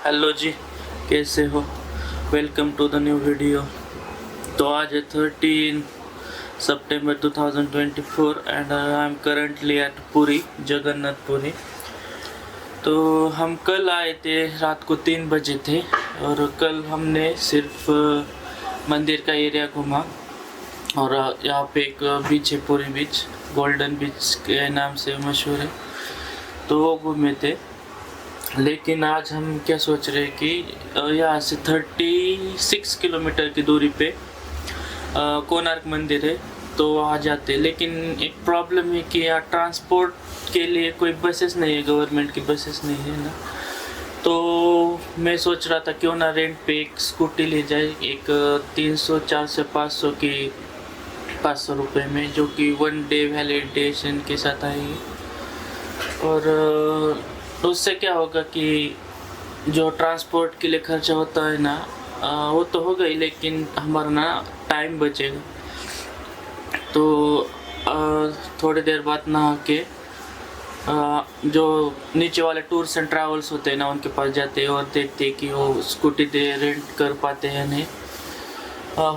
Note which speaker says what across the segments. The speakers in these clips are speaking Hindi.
Speaker 1: हेलो जी, कैसे हो? Welcome to the new video. तो आज है 13 सितंबर 2024 and I am currently at Puri, Jagannath Puri. तो हम कल आए थे, रात को 3 बजे थे और कल हमने सिर्फ मंदिर का एरिया घूमा और यहाँ पे एक बीच है, पुरी बीच, गोल्डन बीच के नाम से मशहूर है, तो वो घूमे थे। लेकिन आज हम क्या सोच रहे हैं कि यहाँ से 36 किलोमीटर की दूरी पे कोणार्क मंदिर है, तो वहाँ जाते। लेकिन एक प्रॉब्लम है कि यहाँ ट्रांसपोर्ट के लिए कोई बसेस नहीं है, गवर्नमेंट की बसेस नहीं है ना। तो मैं सोच रहा था क्यों ना रेंट पे एक स्कूटी ले जाए, एक 300 400 500 की 500 रुपये में, जो कि 1 डे वैलिडेशन के साथ आएगी। और उससे क्या होगा कि जो ट्रांसपोर्ट के लिए खर्चा होता है ना, वो तो होगा ही, लेकिन हमारा ना टाइम बचेगा। तो थोड़ी देर बाद नहा के जो नीचे वाले टूर्स एंड ट्रैवल्स होते हैं ना, उनके पास जाते हैं और देखते हैं कि वो स्कूटी दे रेंट कर पाते हैं नहीं।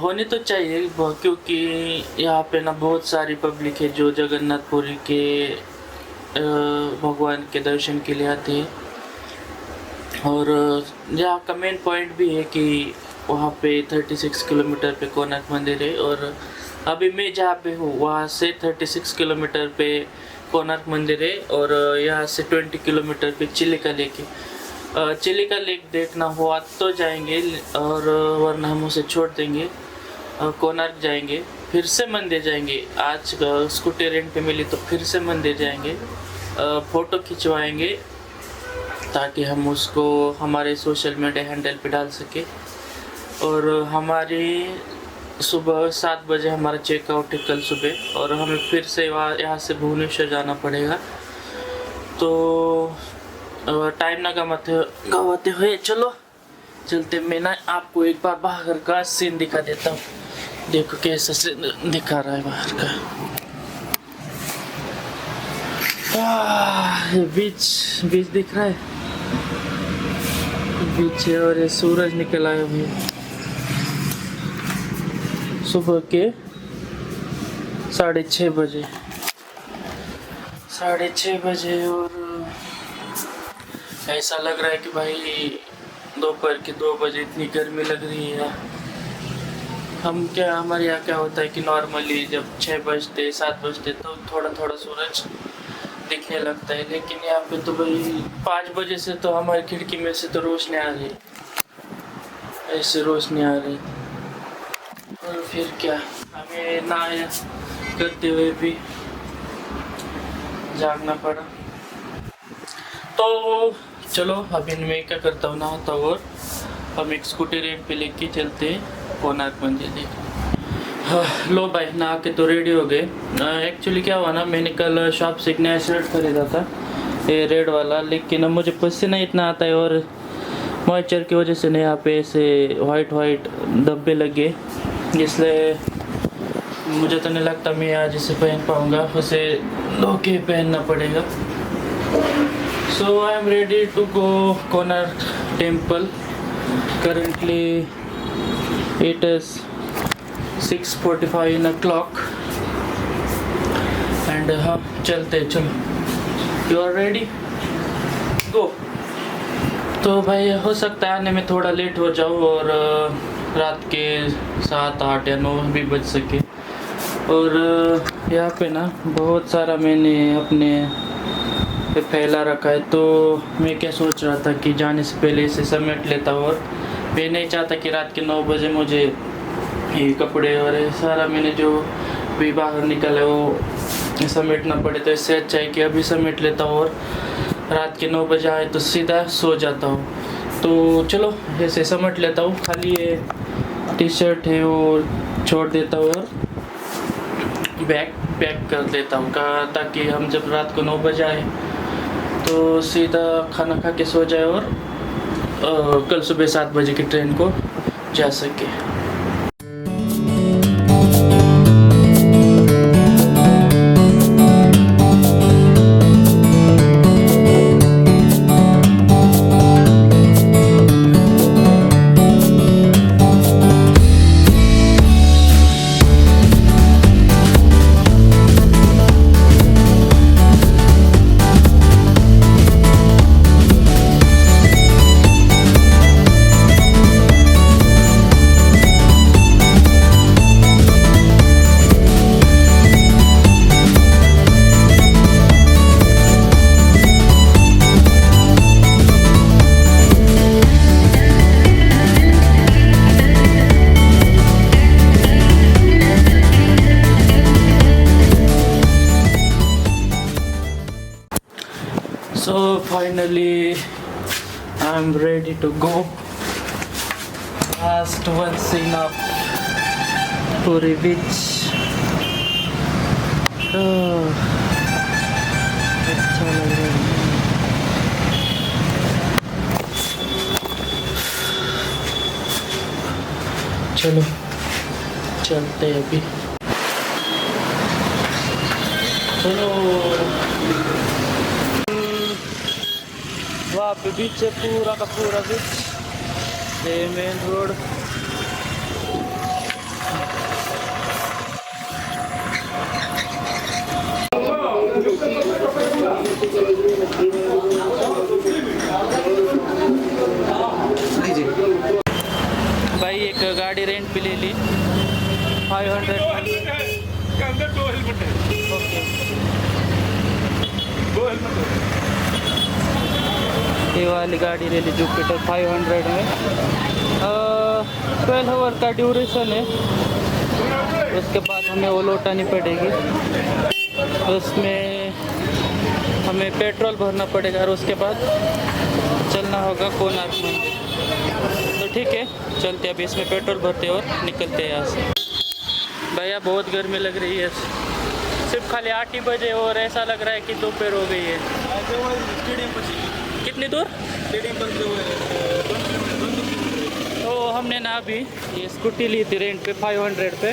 Speaker 1: होनी तो चाहिए, क्योंकि यहाँ पे ना बहुत सारी पब्लिक है जो जगन्नाथपुरी के भगवान के दर्शन के लिए आते हैं। और यहाँ का मेन पॉइंट भी है कि वहाँ पे 36 किलोमीटर पे कोणार्क मंदिर है, और अभी मैं जहाँ पे हूँ वहाँ से 36 किलोमीटर पे कोणार्क मंदिर है, और यहाँ से 20 किलोमीटर पे चिलिका लेक है। चिलिका लेक देखना हुआ तो जाएंगे, और वरना हम उसे छोड़ देंगे, कोणार्क जाएंगे, फिर से मंदिर जाएंगे। आज स्कूटी रेंट पे मिली तो फिर से मंदिर जाएंगे, फ़ोटो खिंचवाएंगे ताकि हम उसको हमारे सोशल मीडिया हैंडल पे डाल सके। और हमारी सुबह 7 बजे हमारा चेकआउट है कल सुबह, और हमें फिर से यहाँ से भुवनेश्वर जाना पड़ेगा। तो टाइम ना गवाते हुए चलो चलते। मैं ना आपको एक बार बाहर का सीन दिखा देता हूँ। देखो कैसा सीन दिखा रहा है बाहर का। बीच दिख रहा है, बीच है, और ये सूरज निकल आया हुआ है सुबह के 6:30 बजे, 6:30 बजे। और ऐसा लग रहा है कि भाई दोपहर के 2 बजे इतनी गर्मी लग रही है। हमारे यहाँ क्या होता है कि नॉर्मली जब 6 बजते 7 बजते तो थोड़ा थोड़ा सूरज दिखने लगता है, लेकिन यहाँ पे तो भाई 5 बजे से तो हमारी खिड़की में से तो रोशनी आ रही, ऐसे रोशनी आ रही। और फिर क्या, हमें नहाया करते हुए भी जागना पड़ा। तो चलो अभी मैं क्या करता हूँ, नहाता हूँ और हम एक स्कूटी रेंट पे लेके चलते हैं कोणार्क मंदिर देखने। लो भाई, नहा के तो रेडी हो गए। एक्चुअली क्या हुआ ना, मैंने कल शॉप से एक नया शर्ट खरीदा था, ये रेड वाला, लेकिन अब मुझे पसीना इतना आता है और मॉइस्चर की वजह से ना यहाँ पे ऐसे वाइट धब्बे लगे, इसलिए मुझे तो नहीं लगता मैं आज इसे पहन पाऊँगा, उसे धो के पहनना पड़ेगा। So I am ready to go Konark temple. Currently it is 6:45 o'clock and हम चलते। चलो, यू आर रेडी, गो। तो भाई हो सकता है आने में थोड़ा लेट हो जाऊँ और रात के 7 8 या 9 भी बज सके। और यहाँ पे ना बहुत सारा मैंने अपने पे फैला रखा है, तो मैं क्या सोच रहा था कि जाने से पहले इसे समेट लेता हूँ। और मैं नहीं चाहता कि रात के 9 बजे मुझे ये कपड़े और सारा मैंने जो भी बाहर निकला है वो समेटना पड़े, तो इससे अच्छा है कि अभी समेट लेता हूँ और रात के 9 बजे आए तो सीधा सो जाता हूँ। तो चलो ऐसे समेट लेता हूँ, खाली ये टी शर्ट है वो छोड़ देता हूँ और बैग पैक कर देता हूँ, ताकि हम जब रात को 9 बजे आए तो सीधा खाना खा के सो जाए और कल सुबह 7 बजे की ट्रेन को जा सके। So finally I'm ready to go. Last one scene of Puri Beach. अच्छा लग रहा है। चलो चलते हैं अभी। चलो वहाँ पे बीच है, पूरा का पूरा बीच, ये मेन रोड। भाई एक गाड़ी रेंट पे ले ली 500। ओके, ये वाली गाड़ी ले ली जुपिटर 500 में। 12 आवर का ड्यूरेशन है, उसके बाद हमें वो लौटानी पड़ेगी। उसमें हमें पेट्रोल भरना पड़ेगा और उसके बाद चलना होगा कोणार्क मंदिर। तो ठीक है, चलते अभी इसमें पेट्रोल भरते और निकलते हैं यहाँ से। भैया बहुत गर्मी लग रही है, सिर्फ खाली 8 ही बजे और ऐसा लग रहा है कि दोपहर हो गई है। कितनी दूर? तो हमने ना अभी ये स्कूटी ली थी रेंट पे 500 पे,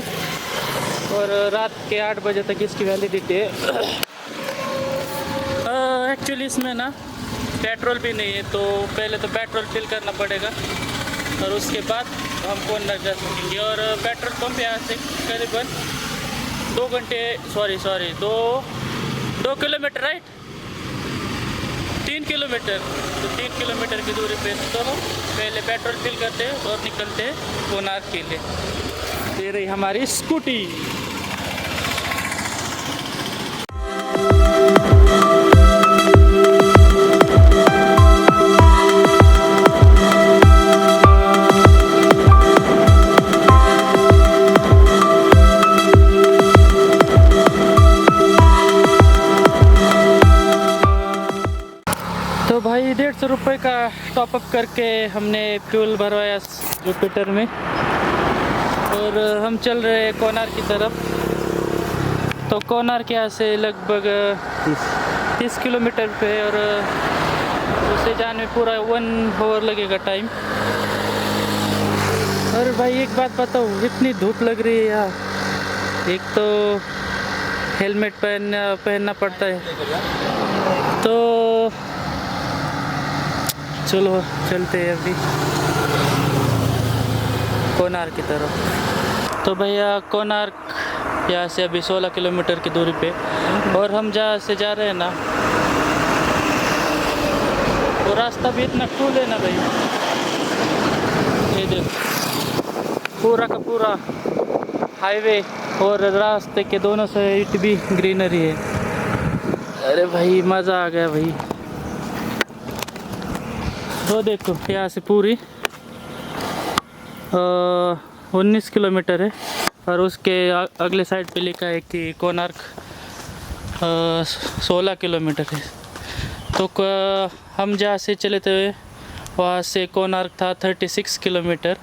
Speaker 1: और रात के 8 बजे तक इसकी वैलिडिटी है। एक्चुअली इसमें ना पेट्रोल भी नहीं है, तो पहले तो पेट्रोल फिल करना पड़ेगा और उसके बाद हम कोणार्क जा सकेंगे। और पेट्रोल पंप यहाँ से करीबन 2 किलोमीटर, राइट, 3 किलोमीटर। तो 3 किलोमीटर की दूरी पे तो हम पहले पेट्रोल फिल करते हैं और निकलते हैं कोणार्क के लिए। ये रही हमारी स्कूटी। तो भाई 150 रुपये का टॉपअप करके हमने फ्यूल भरवाया जुपिटर में, और हम चल रहे हैं कोणार्क की तरफ। तो कोणार्क यहाँ से लगभग 30 किलोमीटर पे, और उसे जाने में पूरा 1 आवर लगेगा टाइम। और भाई एक बात बताओ, इतनी धूप लग रही है यार। एक तो हेलमेट पहनना पड़ता है। तो चलो चलते हैं अभी कोणार्क की तरफ। तो भैया कोणार्क यहाँ से अभी 16 किलोमीटर की दूरी पे, और हम जहाँ से जा रहे हैं ना, वो रास्ता भी इतना कूल है ना भाई। ये देखो, पूरा का पूरा हाईवे और रास्ते के दोनों साइड भी ग्रीनरी है। अरे भाई मज़ा आ गया भाई। तो देखो यहाँ से पूरी 19 किलोमीटर है, और उसके अगले साइड पे लिखा है कि कोणार्क 16 किलोमीटर है। तो हम जहाँ से चले थे वहाँ से कोणार्क था 36 किलोमीटर,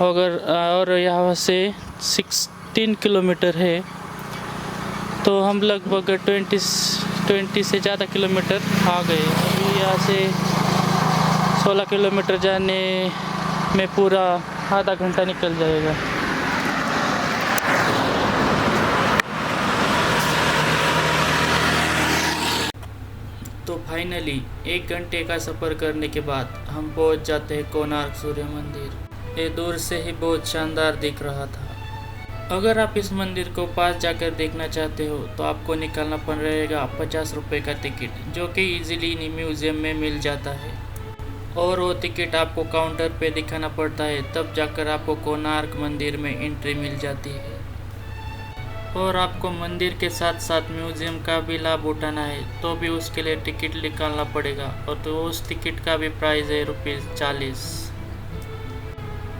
Speaker 1: और यहाँ से 16 किलोमीटर है। तो हम लगभग 20 से ज़्यादा किलोमीटर आ गए। अभी यहाँ से 16 किलोमीटर जाने में पूरा आधा घंटा निकल जाएगा। तो फाइनली 1 घंटे का सफ़र करने के बाद हम पहुंच जाते हैं कोणार्क सूर्य मंदिर। ये दूर से ही बहुत शानदार दिख रहा था। अगर आप इस मंदिर को पास जाकर देखना चाहते हो तो आपको निकालना पड़ेगा 50 रुपये का टिकट, जो कि इजीली म्यूज़ियम में मिल जाता है। और वो टिकट आपको काउंटर पे दिखाना पड़ता है, तब जाकर आपको कोणार्क मंदिर में एंट्री मिल जाती है। और आपको मंदिर के साथ साथ म्यूज़ियम का भी लाभ उठाना है तो भी उसके लिए टिकट निकालना पड़ेगा, और तो उस टिकट का भी प्राइस है ₹40।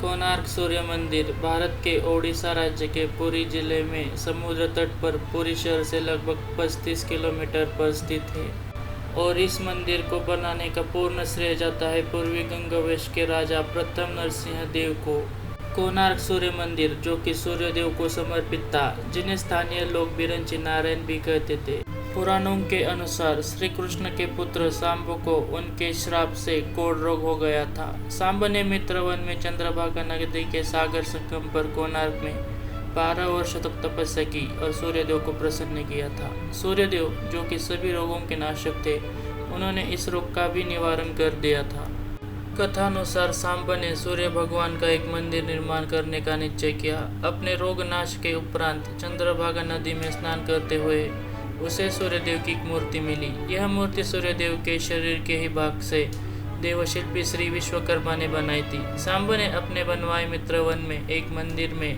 Speaker 1: कोणार्क सूर्य मंदिर भारत के ओडिशा राज्य के पुरी जिले में समुद्र तट पर पुरी शहर से लगभग 35 किलोमीटर पर स्थित है। और इस मंदिर को बनाने का पूर्ण श्रेय जाता है पूर्वी गंगवेश के राजा प्रथम नरसिंह देव को। कोणार्क सूर्य मंदिर, जो कि सूर्यदेव को समर्पित था, जिन्हें स्थानीय लोग बिरंची नारायण भी कहते थे। पुराणों के अनुसार श्री कृष्ण के पुत्र सांब को उनके श्राप से कोढ़ रोग हो गया था। सांब ने मित्रवन में चंद्रभागा नदी के सागर संगम पर कोणार्क में 12 वर्ष तक तपस्या की और सूर्यदेव को प्रसन्न किया था। सूर्यदेव, जो कि सभी रोगों के नाशक थे, उन्होंने इस रोग का भी निवारण कर दिया था। कथानुसार सांब ने सूर्य भगवान का एक मंदिर निर्माण करने का निश्चय किया। अपने रोग नाश के उपरांत चंद्रभागा नदी में स्नान करते हुए उसे सूर्यदेव की एक मूर्ति मिली। यह मूर्ति सूर्यदेव के शरीर के ही भाग से देवशिल्पी श्री विश्वकर्मा ने बनाई थी। सांब ने अपने बनवाए मित्रवन में एक मंदिर में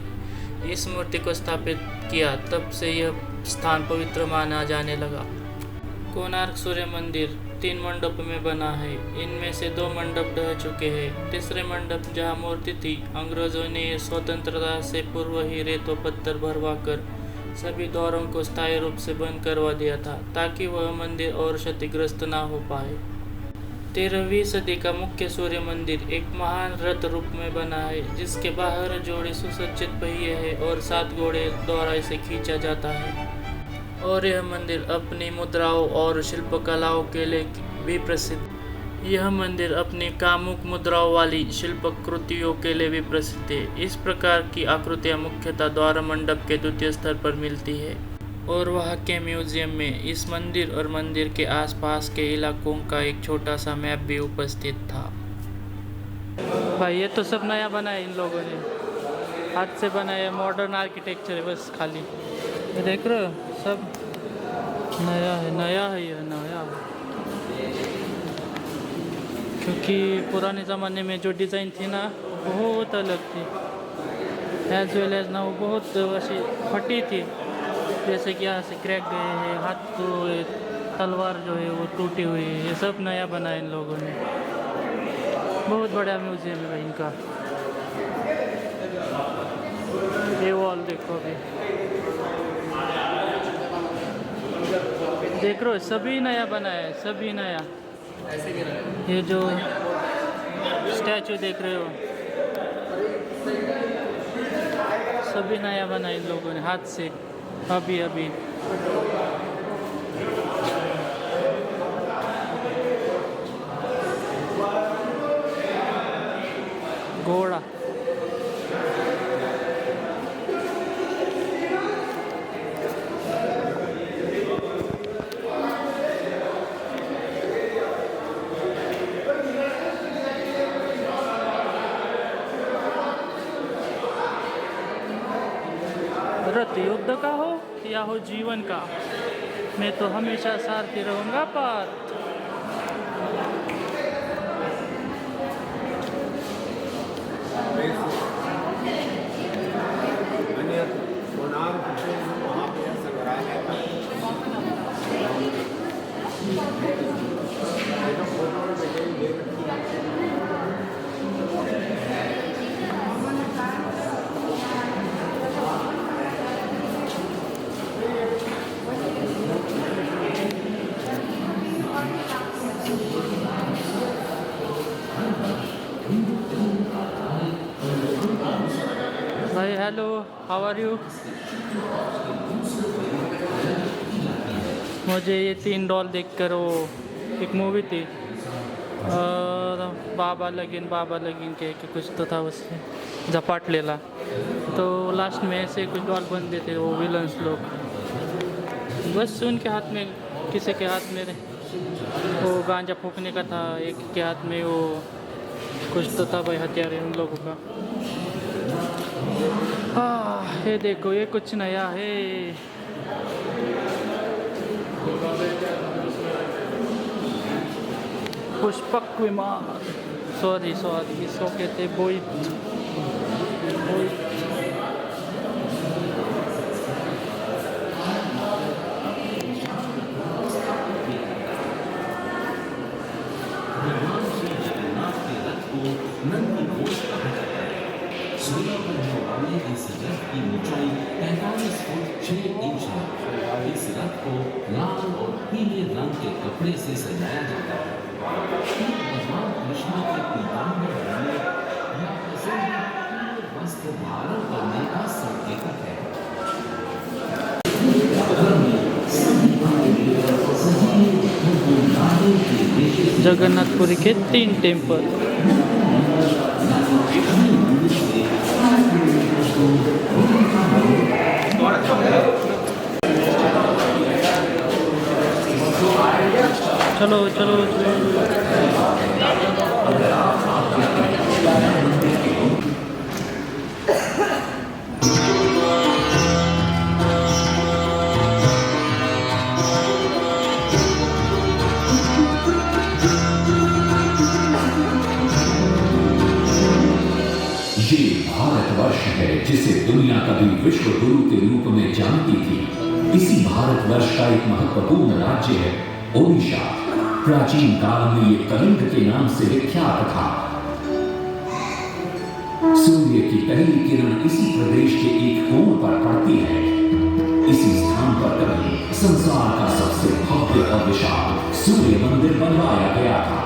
Speaker 1: इस मूर्ति को स्थापित किया। तब से यह स्थान पवित्र माना जाने लगा। कोणार्क सूर्य मंदिर 3 मंडप में बना है। इनमें से 2 मंडप ढह चुके हैं। तीसरे मंडप जहाँ मूर्ति थी, अंग्रेजों ने स्वतंत्रता से पूर्व ही रेत व पत्थर भरवा कर सभी द्वारों को स्थायी रूप से बंद करवा दिया था, ताकि वह मंदिर और क्षतिग्रस्त ना हो पाए। 13वीं सदी का मुख्य सूर्य मंदिर एक महान रथ रूप में बना है, जिसके बाहर जोड़े सुसज्जित पहिए है और 7 घोड़े द्वारा इसे खींचा जाता है। और यह मंदिर अपनी मुद्राओं और शिल्पकलाओं के लिए भी प्रसिद्ध। यह मंदिर अपनी कामुक मुद्राओं वाली शिल्पकृतियों के लिए भी प्रसिद्ध है। इस प्रकार की आकृतियाँ मुख्यतः द्वार मंडप के द्वितीय स्तर पर मिलती है और वहाँ के म्यूजियम में इस मंदिर और मंदिर के आसपास के इलाकों का एक छोटा सा मैप भी उपस्थित था। भाई ये तो सब नया बनाया इन लोगों ने, हाथ से बनाया, मॉडर्न आर्किटेक्चर है बस खाली। ये देख रहे हो, सब नया है यह नया। क्योंकि पुराने ज़माने में जो डिज़ाइन थी ना, बहुत अलग थी। एज वेल एज ना वो बहुत ऐसी फटी थी, जैसे कि यहाँ से क्रैक गए हैं, हाथ तो तलवार जो है वो टूटी हुई है। ये सब नया बनाया इन लोगों ने। बहुत बड़ा म्यूजियम है भाई इनका। ये वॉल देखो, अभी देख रहे हो, सभी नया बनाया है, सभी नया। ये जो स्टैचू देख रहे हो, सभी नया बना इन लोगों ने हाथ से, अभी घोड़ा। रथ युद्ध का हो या हो जीवन का, मैं तो हमेशा सारथी रहूँगा पार्थ। भाई हेलो, हाउ आर यू? मुझे ये 3 डॉल देखकर वो एक मूवी थी बाबा लगीन के कुछ तो था, उससे झपाट लेला। तो लास्ट में ऐसे कुछ डॉल बनते थे वो विलन्स लोग, बस उनके हाथ में, किसी के हाथ में वो गांजा फूकने का था, एक के हाथ में वो कुछ तो था भाई, हथियार उन लोगों का। ये देखो, ये कुछ नया है। पुष्पक विमान, सॉरी इसको कहते बोइट।
Speaker 2: इस रथ की ऊंचाई 45 फुट 6 इंच है। इस रथ को लाल और पीले रंग के कपड़े से सजाया जाता है। भगवान कृष्ण के पीताम्बर होने या प्रसन्न पीले वस्त्र धारण करने का संकेतक है।
Speaker 1: जगन्नाथपुरी के 3 टेम्पल। चलो चलो
Speaker 3: ये भारतवर्ष है जिसे दुनिया कभी विश्व गुरु के रूप में जानती थी। इसी भारतवर्ष का एक महत्वपूर्ण राज्य है ओडिशा। प्राचीन काल में ये कलिंग के नाम से विख्यात था। सूर्य की पहली किरण इसी प्रदेश के एक कोण पर पड़ती है। इसी स्थान पर कभी संसार का सबसे भव्य और विशाल सूर्य मंदिर बनवाया गया था।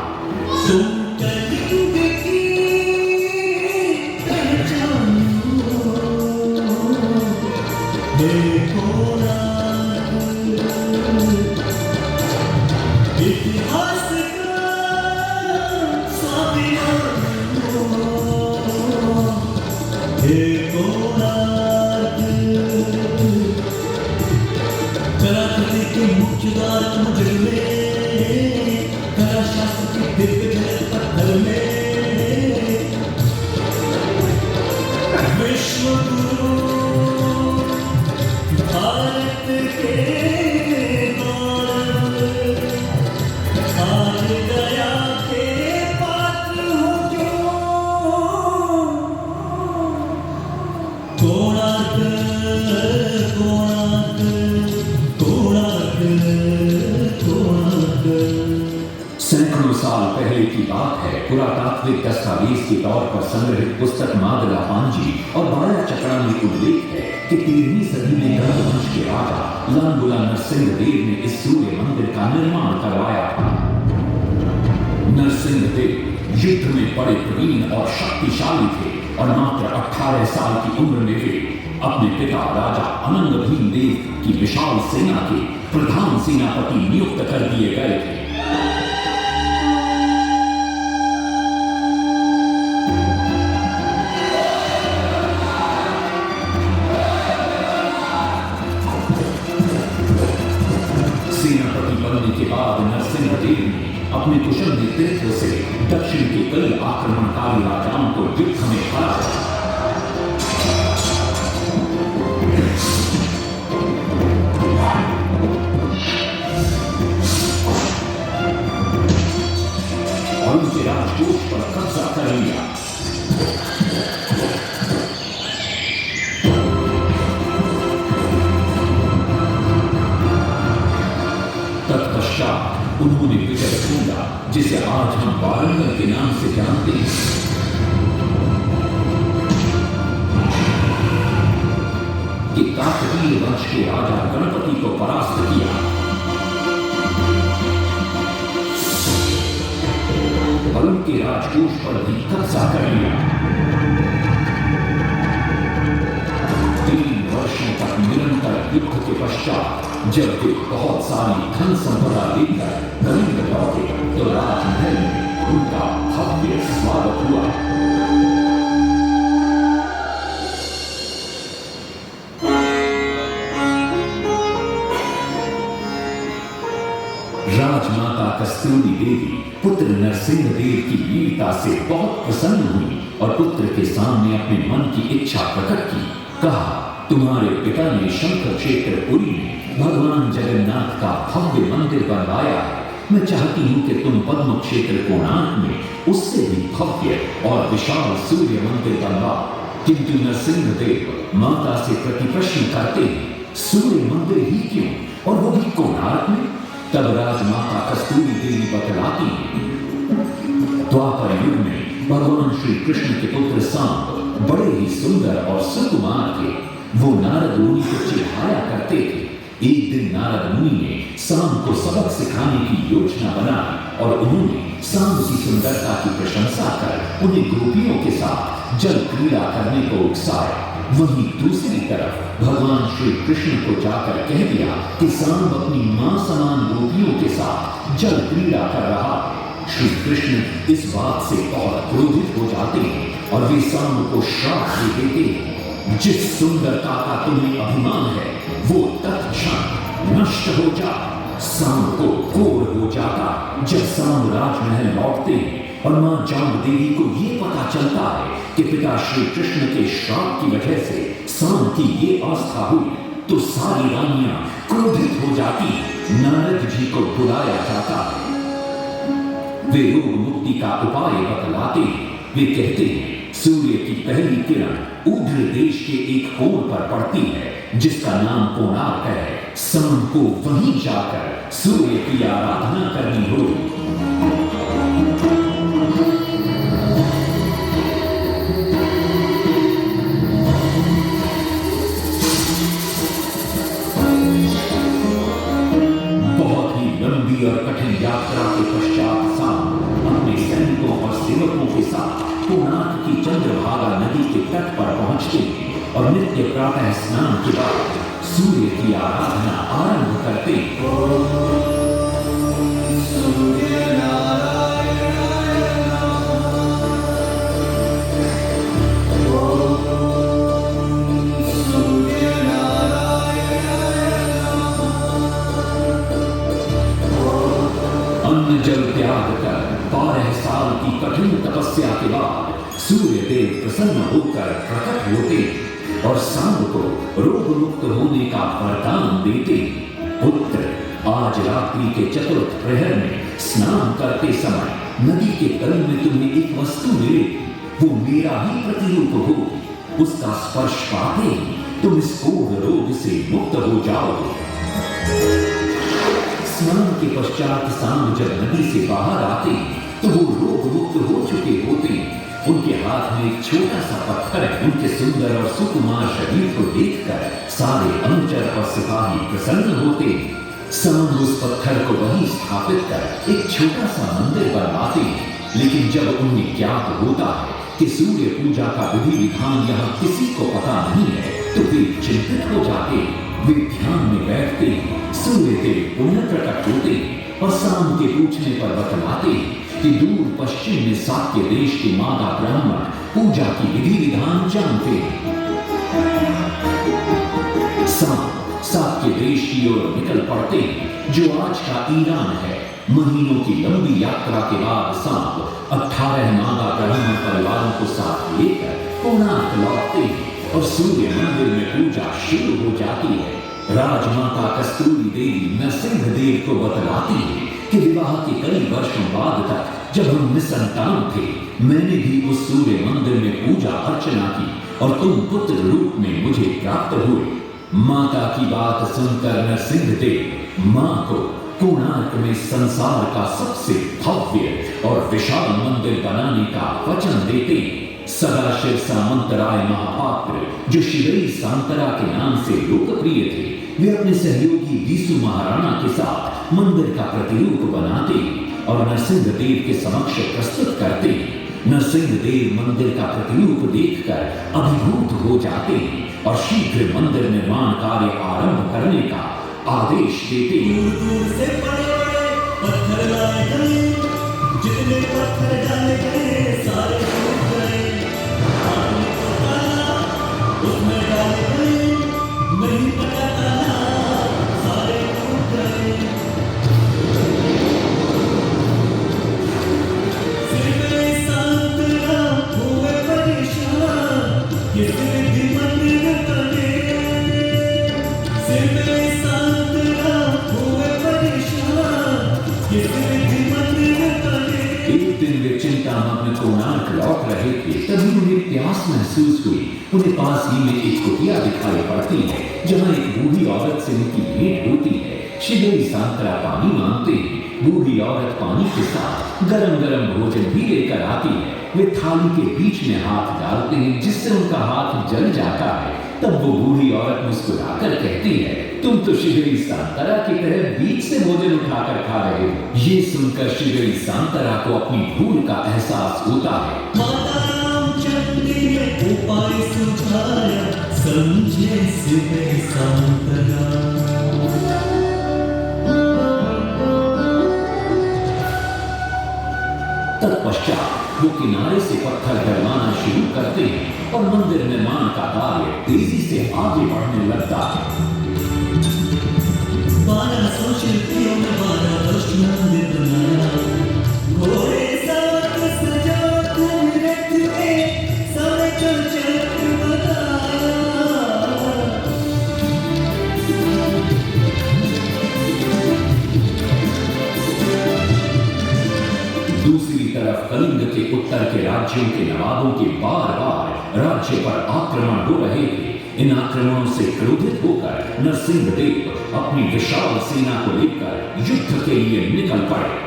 Speaker 3: सैकड़ों साल पहले की बात है। पुरातात्विक दस्तावेज के तौर पर संग्रहित पुस्तक मादला पांजी और बाया चकड़ा में उल्लेख है कि 13वीं सदी में गंगवंश के राजा लांगुला नरसिंह देव ने इस सूर्य मंदिर का निर्माण करवाया था। नरसिंह देव युद्ध में बड़े प्रवीण और शक्तिशाली थे और मात्र 18 साल की उम्र में वे अपने पिता राजा अनंग भीम देव की विशाल सेना के प्रधान सेनापति नियुक्त कर दिए गए थे। सेनापति बनने के बाद नरसिंह देव ने अपने कुशल नेतृत्व से दक्षिण के कई आक्रमणकारी राजाओं को युद्ध में हराया। और उनके राजकोष पर कब्जा कर लिया। तत्पश्चात उन्होंने विजय पूरा, जिसे आज हम वारंगल के नाम से जानते हैं। कि काकतीय वंश के राजा गणपति को परास्त किया और उनके राजकोष पर भी कब्जा कर लिया। 3 वर्षों तक निरंतर युद्ध के पश्चात जब वे बहुत सारी धन संपदा लेकर कलिंग लौटे तो राजमहल में उनका भव्य स्वागत हुआ। राजमाता कस्तूरी देवी पुत्र नरसिंह देव की वीरता से बहुत प्रसन्न हुई और पुत्र के सामने अपने मन की इच्छा प्रकट की। कहा, तुम्हारे पिता ने शंकर क्षेत्र पुरी में भगवान जगन्नाथ का भव्य मंदिर बनवाया है। मैं चाहती हूँ कि तुम पद्म क्षेत्र कोणार्क में उससे भी भव्य और विशाल सूर्य मंदिर बनवाओ। किंतु नरसिंह देव माता से प्रतिप्रश्न करते हैं, सूर्य मंदिर ही क्यों, और वो भी कोणार्क में? तब राजमाता कस्तूरी देवी बतलाती हैं, द्वापर युग में भगवान श्री कृष्ण के पुत्र सांब बड़े ही सुंदर और सुकुमार थे। वो नारद मुनि को चिढ़ाया करते थे एक दिन नारद मुनि ने सांब को सबक सिखाने की योजना बनाई और उन्होंने सांब की सुंदरता की प्रशंसा कर उन्हें गोपियों के साथ जल क्रीड़ा करने को उकसाया। वहीं दूसरी तरफ भगवान श्री कृष्ण को जाकर कह दिया कि सांब अपनी मां समान गोपियों के साथ जल क्रीड़ा कर रहा है। श्री कृष्ण इस बात से बहुत क्रोधित हो जाते हैं और वे सांब को श्राप दे देते हैं, जिस सुंदरता का तुम्हें अभिमान है वो तत्क्षण नष्ट हो जा। सांब को कोर हो जाता। जब सांब राजमहल लौटते हैं और मां जामदेवी को ये पता चलता है कि पिता श्री कृष्ण के श्राप की वजह से सांब की ये अवस्था हुई, तो सारी रानियां क्रोधित हो जाती। नारद जी को बुलाया जाता है। वे रोग मुक्ति का उपाय बतलाते हैं। वे कहते हैं सूर्य की पहली किरण उग्र देश के एक कोण पर पड़ती है जिसका नाम कोणार्क है। सांब को वहीं जाकर सूर्य की आराधना करनी होगी। बहुत ही लंबी और कठिन यात्रा के पश्चात सांब अपने सैनिकों और सेवकों के साथ कोणार्क की चंद्रभागा नदी के तट पर पहुंचते हैं और नित्य प्रातः स्नान के बाद सूर्य की आराधना आरंभ करते हैं। अन्न जल त्याग कर 12 साल की कठिन तपस्या के बाद सूर्य देव प्रसन्न होकर प्रकट होते और सांब को रोग मुक्त होने का वरदान देते। पुत्र, आज रात्रि के चतुर्थ प्रहर में स्नान करते समय नदी के तल में तुम्हें एक वस्तु मिलेगी। वो मेरा ही प्रतिरूप हो। उसका स्पर्श पाते ही तुम इस कोढ़ रोग से मुक्त हो जाओगे। स्नान के पश्चात सांब जब नदी से बाहर आते तो वो रोग मुक्त हो चुके होते। उनके हाथ में एक छोटा सा पत्थर है। उनके सुंदर और सुकुमार शरीर को देखकर सारे अनुचर और सिपाही प्रसन्न होते। सांब उस पत्थर को वहीं स्थापित कर एक छोटा सा मंदिर बनवाते। लेकिन जब उन्हें ज्ञात होता है कि सूर्य पूजा का विधि विधान यहाँ किसी को पता नहीं है तो वे चिंतित हो जाते। वे ध्यान में बैठते। सूर्य देव पुनः प्रकट होते और सांब के पूछने पर बतलाते कि दूर पश्चिम में साक्य देश के मादा ब्राह्मण पूजा की विधि विधान जानते हैं। सांब साक्य देश की ओर निकल पड़ते हैं जो आज का ईरान है। महीनों की लंबी यात्रा के बाद सांब 18 मादा ब्राह्मण परिवारों को साथ लेकर कोणार्क लौटते हैं और सूर्य मंदिर में पूजा शुरू हो जाती है। राजमाता कस्तूरी देवी नरसिंह देव को बतलाती है कि विवाह के कई वर्षों बाद तक जब हम निसंतान थे मैंने भी उस सूर्य मंदिर में पूजा अर्चना की और तुम पुत्र रूप में मुझे प्राप्त हुए। माता की बात सुनकर नरसिंह देव मां को कोणार्क में संसार का सबसे भव्य और विशाल मंदिर बनाने का वचन देते। सदाशिव सामंतराय महापात्र जो शिवई सांतरा के नाम से लोकप्रिय थे, वे अपने सहयोगी बीसू महाराणा के साथ मंदिर का प्रतिरूप बनाते और नरसिंह देव के समक्ष प्रस्तुत करते। नरसिंह देव मंदिर का प्रतिरूप देखकर अभिभूत हो जाते और शीघ्र मंदिर निर्माण कार्य आरंभ करने का आदेश देते।
Speaker 4: दूर से बड़े-बड़े पत्थर लाए गए, जितने पत्थर डाले गए सारे टूट गए। पानी को डाला, उसमें डाले गए, नहीं पता डाला, सारे टूट गए। सिर में सांतरा हुए परेशान, किस विधि मंदिर बने। सिर में
Speaker 3: एक दिन वे चिंतामग्न कोणार्क लौट रहे थे, तभी उन्हें प्यास महसूस हुई। उन्हें पास ही में एक कुटिया दिखाई पड़ती है जहाँ एक बूढ़ी औरत से उनकी भेंट होती है। शिवई सांतरा पानी मांगते हैं। बूढ़ी औरत पानी के साथ गरम गरम भोजन भी लेकर आती है। वे थाली के बीच में हाथ डालते हैं जिससे उनका हाथ जल जाता है। तब वो बूढ़ी औरत मुस्कुराकर कहती है, तुम तो श्रीदेवी सांतरा की तरह बीच से भोजन उठाकर खा रहे हो। ये सुनकर श्रीदेवी सांतरा को अपनी भूल का एहसास होता है।
Speaker 4: माता रामचंद्र ने उपाय सुझाया, समझे श्रीदेवी सांतरा।
Speaker 3: तत्पश्चात वो किनारे से पत्थर डलवाना शुरू करते हैं और मंदिर निर्माण का कार्य तेजी से आगे बढ़ने लगता है।
Speaker 4: 1200 शिल्पियों ने 12 वर्ष मंदिर बनाया। घोड़े साथ सजा धूम रथ में सारे चल बताया।
Speaker 3: दूसरी तरफ कलिंग के उत्तर के राज्यों के नवाबों के बार बार राज्य पर आक्रमण हो रहे थे। इन आक्रमणों से क्रोधित होकर नरसिंहदेव अपनी विशाल सेना को लेकर युद्ध के लिए निकल पड़े।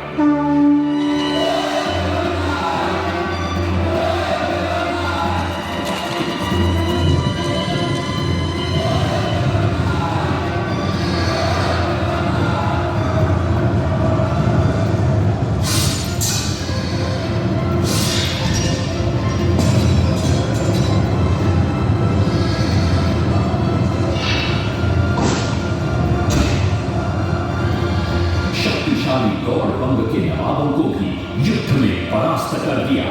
Speaker 3: गौड़बंग के नवाबों को भी युद्ध में परास्त कर दिया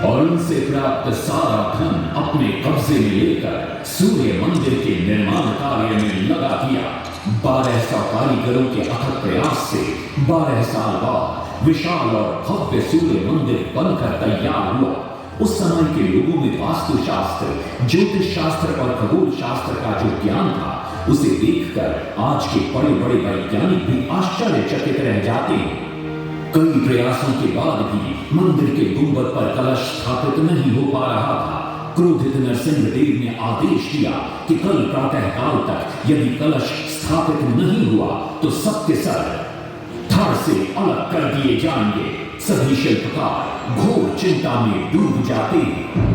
Speaker 3: और उनसे प्राप्त सारा धन अपने कब्जे में लेकर सूर्य मंदिर के निर्माण कार्य में लगा दिया। 1200 कारीगरों के अथक प्रयास से 12 साल बाद विशाल और भव्य सूर्य मंदिर बनकर तैयार हुआ। उस समय के लोगों में वास्तुशास्त्र, ज्योतिष शास्त्र और खगोल शास्त्र का जो ज्ञान था, उसे देखकर आज के बड़े बड़े वैज्ञानिक भी आश्चर्यचकित रह जाते हैं। कई प्रयासों के बाद भी मंदिर के गुंबद पर कलश स्थापित नहीं हो पा रहा था। क्रोधित नरसिंहदेव ने आदेश दिया कि कल प्रातःकाल तक यदि कलश स्थापित नहीं हुआ तो सबके सर धड़ से अलग कर दिए जाएंगे। सभी शिल्पकार घोर चिंता में डूब जाते हैं।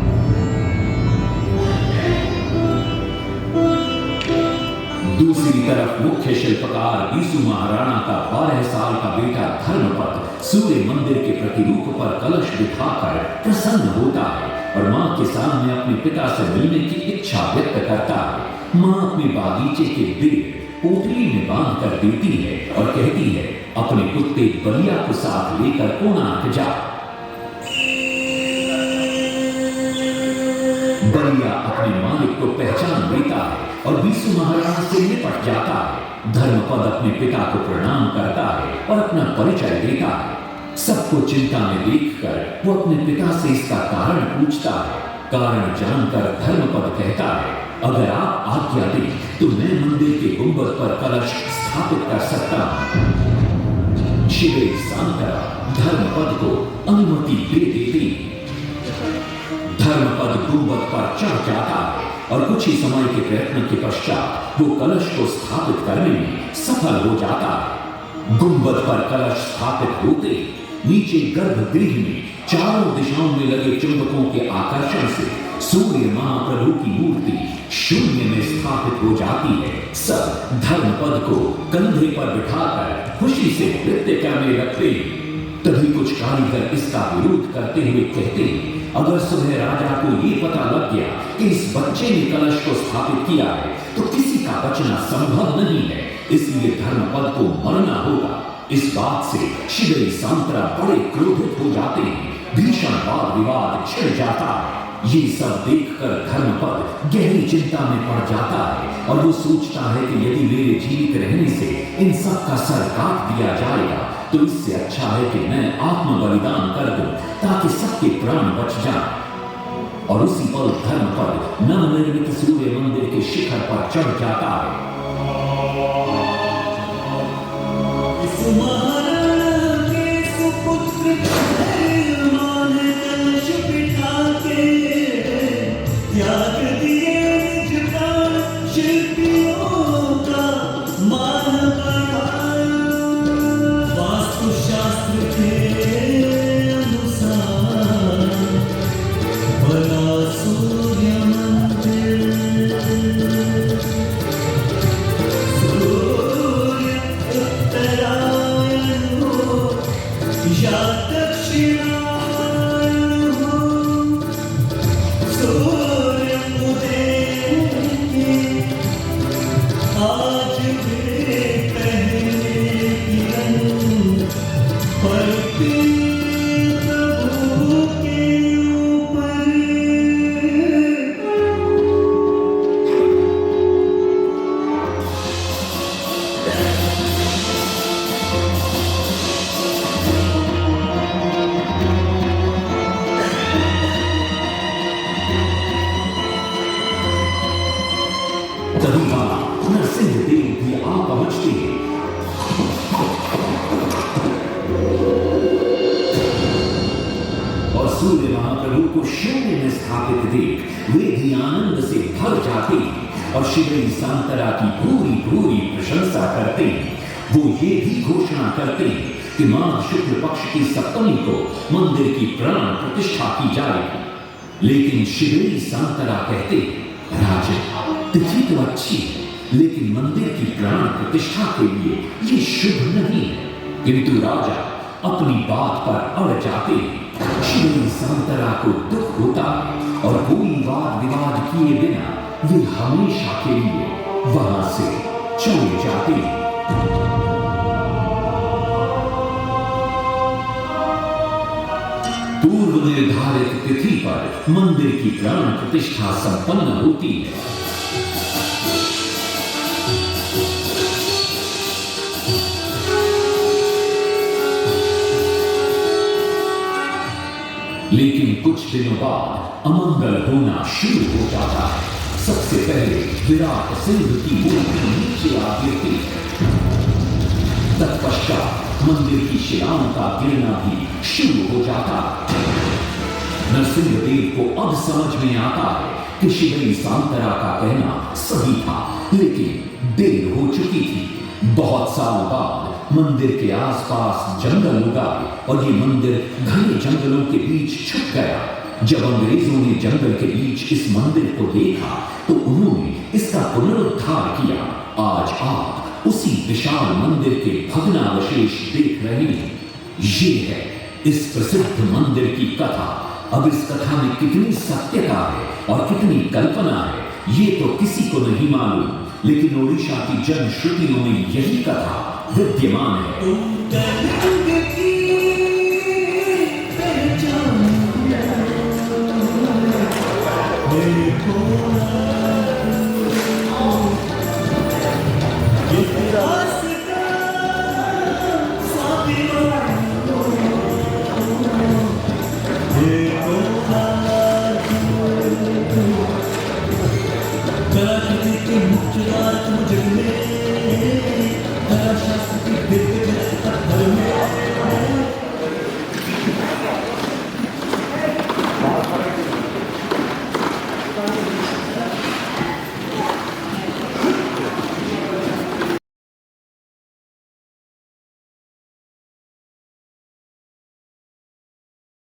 Speaker 3: दूसरी तरफ मुख्य शिल्पकार बीसू महाराणा का 12 साल का बेटा धर्मपद सूर्य मंदिर के प्रतिरूप पर कलश बिठाकर प्रसन्न होता है और मां के सामने अपने पिता से मिलने की इच्छा व्यक्त करता है। मां अपने बागीचे के बेर पोटली में बांध कर देती है और कहती है, अपने कुत्ते बलिया को साथ लेकर कोणार्क जा। बलिया अपने मालिक को पहचान लेता है और बीसू महाराणा से निपट जाता है। धर्मपद अपने पिता को प्रणाम करता है और अपना परिचय देता है। सबको चिंता में देखकर वो अपने पिता से इसका कारण पूछता है। कारण जानकर धर्मपद कहता है, अगर आप आज्ञा दें तो मैं मंदिर के गुंबद पर कलश स्थापित कर सकता हूं। श्रीदेवी सांतरा धर्मपद को अनुमति दे देती। धर्मपद गुंबद पर चढ़ जाता है और कुछ ही समय के प्रयत्न के पश्चात वो कलश को स्थापित करने में सफल हो जाता है। गुंबद पर कलश स्थापित होते नीचे गर्भगृह में चारों दिशाओं में लगे चुंबकों के आकर्षण से सूर्य महाप्रभु की मूर्ति शून्य में स्थापित हो जाती है। सब धर्मपद को कंधे पर बिठाकर खुशी से नृत्य करने लगते हैं। तभी कुछ कारीगर इसका विरोध करते हुए कहते हैं, अगर सुबह राजा को ये पता लग गया कि इस बच्चे ने कलश को स्थापित किया है तो किसी का बचना संभव नहीं है, इसलिए धर्मपद को मरना होगा। इस बात से श्रीदेवी सांतरा बड़े क्रोधित हो जाते हैं। भीषण वाद विवाद छिड़ जाता है। ये सब देखकर धर्मपद गहरी चिंता में पड़ जाता है और वो सोचता है कि यदि मेरे जीवित रहने से इन सब का सर काट दिया जाएगा तो इससे अच्छा है कि मैं आत्म बलिदान कर दूं ताकि सबके प्राण बच जाएं। और उसी पल धर्मपद नवनिर्मित सूर्य मंदिर के शिखर पर चढ़ जाता है।
Speaker 4: महाराणा के सुपुत्र धर्ममान कलश बिठा के त्याग दिए निज प्राण, शिल्पियों का मान बढ़ाया। वास्तुशास्त्र के अनुसार बना सूर्य मंदिर। या दक्षिणायन हो सूर्योदय की आज भी पहले किरण पड़ती प्रभु के ऊपर।
Speaker 3: तभी वहां नरसिंहदेव भी आ पहुंचते हैं। और सूर्य महाप्रभु को शून्य में स्थापित देख वे भी आनंद से भर जाते हैं और श्री शांतरा की पूरी पूरी प्रशंसा करते हैं। वो ये भी घोषणा करते हैं कि माघ शुक्ल पक्ष की सप्तमी को मंदिर की प्राण प्रतिष्ठा की जाएगी। लेकिन श्री शांतरा कहते हैं, राजन तिथि तो अच्छी है, लेकिन मंदिर की प्राण प्रतिष्ठा के लिए ये शुभ नहीं है। किंतु राजा अपनी बात पर अड़ जाते हैं। श्री शांतरा को दुख होता है और कोई वाद विवाद किए बिना वे हमेशा के लिए वहां से चले जाते हैं। पूर्व निर्धारित तिथि पर मंदिर की प्राण प्रतिष्ठा संपन्न होती है। लेकिन कुछ दिनों बाद अमंगल होना शुरू हो जाता है। सबसे पहले विराट सिंह की मूर्ति नीचे आ गिरती है। तत्पश्चात मंदिर की शिलाओं का गिरना भी शुरू हो जाता है। नरसिंहदेव को अब समझ में आता है कि श्री शांतरा का कहना सही था, लेकिन देर हो चुकी थी। बहुत साल बाद मंदिर के आसपास जंगल उगा और ये मंदिर घने जंगलों के बीच छुप गया। जब अंग्रेजों ने जंगल के बीच इस मंदिर को देखा तो उन्होंने इसका पुनरुद्धार किया। आज आप उसी विशाल मंदिर के भग्नावशेष देख रहे हैं। ये है इस प्रसिद्ध मंदिर की कथा। अब इस कथा में कितनी सत्यता है और कितनी कल्पना है ये तो किसी को नहीं मालूम, लेकिन ओडिशा की जनश्रुतियों में यही कथा विद्यमान है।